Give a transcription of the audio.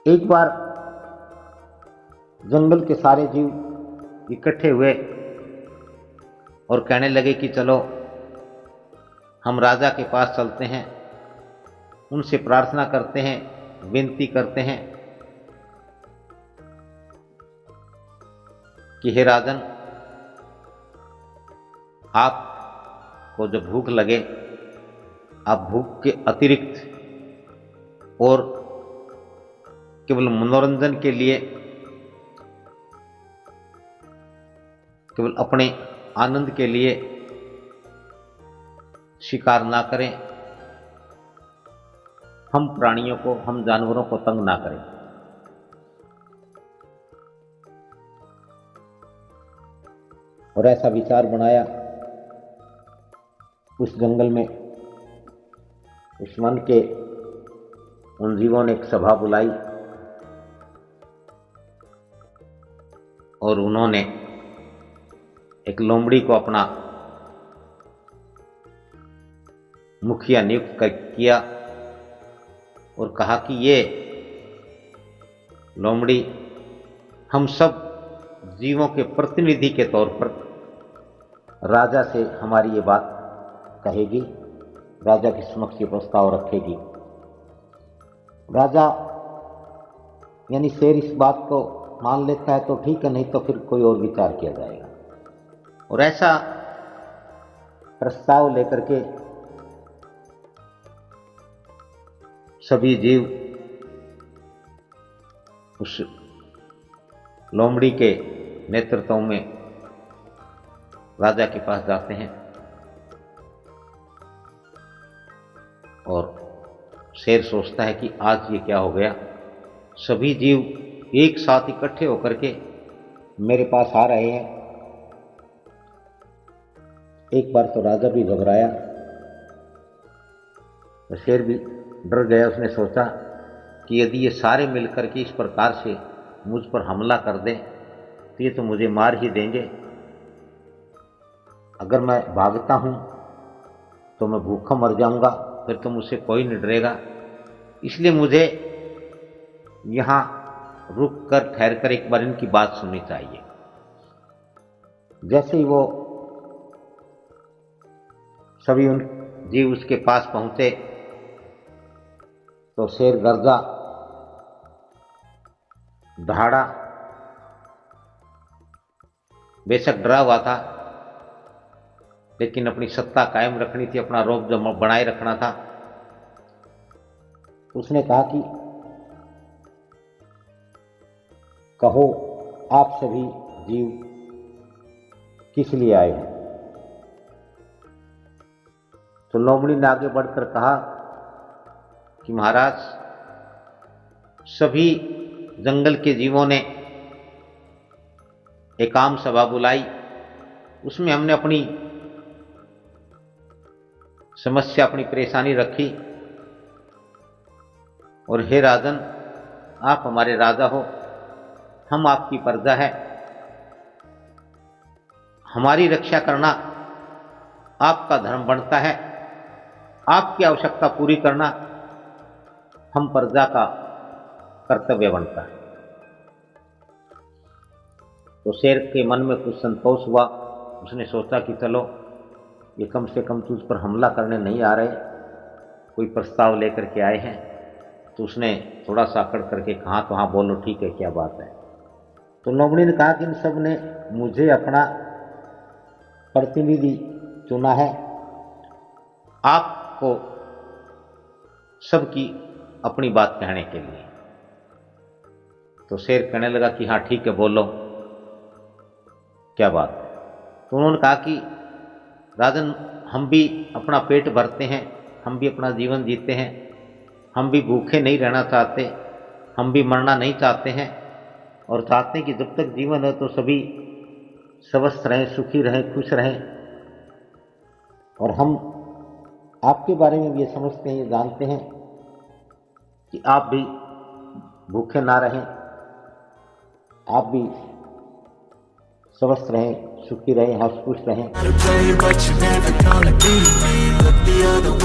एक बार जंगल के सारे जीव इकट्ठे हुए और कहने लगे कि चलो हम राजा के पास चलते हैं, उनसे प्रार्थना करते हैं, विनती करते हैं कि हे राजन, आपको जब भूख लगे आप भूख के अतिरिक्त और केवल मनोरंजन के लिए, केवल अपने आनंद के लिए शिकार ना करें, हम प्राणियों को, हम जानवरों को तंग ना करें। और ऐसा विचार बनाया। उस जंगल में उस वन के उन जीवों ने एक सभा बुलाई और उन्होंने एक लोमड़ी को अपना मुखिया नियुक्त किया और कहा कि ये लोमड़ी हम सब जीवों के प्रतिनिधि के तौर पर राजा से हमारी ये बात कहेगी, राजा के समक्ष ये प्रस्ताव रखेगी। राजा यानी शेर इस बात को मान लेता है तो ठीक है, नहीं तो फिर कोई और विचार किया जाएगा। और ऐसा प्रस्ताव लेकर के सभी जीव उस लोमड़ी के नेतृत्व में राजा के पास जाते हैं और शेर सोचता है कि आज ये क्या हो गया, सभी जीव एक साथ इकट्ठे होकर के मेरे पास आ रहे हैं। एक बार तो राजा भी घबराया, तो शेर भी डर गया। उसने सोचा कि यदि ये सारे मिलकर के इस प्रकार से मुझ पर हमला कर दें तो ये तो मुझे मार ही देंगे। अगर मैं भागता हूं तो मैं भूखा मर जाऊंगा, फिर तो मुझसे कोई नहीं डरेगा। इसलिए मुझे यहां रुक कर ठहर कर एक बार इनकी बात सुननी चाहिए। जैसे ही वो सभी उन जीव उसके पास पहुंचे तो शेर गर्जा, दहाड़ा। बेशक डरा हुआ था लेकिन अपनी सत्ता कायम रखनी थी, अपना रौब बनाए रखना था। उसने कहा कि कहो आप सभी जीव किस लिए आए हैं। तो लोमड़ी ने आगे बढ़कर कहा कि महाराज, सभी जंगल के जीवों ने एक आम सभा बुलाई, उसमें हमने अपनी समस्या, अपनी परेशानी रखी और हे राजन, आप हमारे राजा हो, हम आपकी प्रजा है, हमारी रक्षा करना आपका धर्म बनता है, आपकी आवश्यकता पूरी करना हम प्रजा का कर्तव्य बनता है। तो शेर के मन में कुछ संतोष हुआ। उसने सोचा कि चलो ये कम से कम तुझ पर हमला करने नहीं आ रहे, कोई प्रस्ताव लेकर के आए हैं। तो उसने थोड़ा सा अकड़ करके कहा तो हाँ बोलो, ठीक है, क्या बात है। तो लोमड़ी ने कहा कि इन सब ने मुझे अपना प्रतिनिधि चुना है, आपको सबकी अपनी बात कहने के लिए। तो शेर कहने लगा कि हाँ ठीक है, बोलो क्या बात है। तो उन्होंने कहा कि राजन, हम भी अपना पेट भरते हैं, हम भी अपना जीवन जीते हैं, हम भी भूखे नहीं रहना चाहते, हम भी मरना नहीं चाहते हैं और चाहते हैं कि जब तक जीवन है तो सभी स्वस्थ रहें, सुखी रहें, खुश रहें। और हम आपके बारे में भी ये समझते हैं, ये जानते हैं कि आप भी भूखे ना रहें, आप भी स्वस्थ रहें, सुखी रहें, हंस खुश रहें।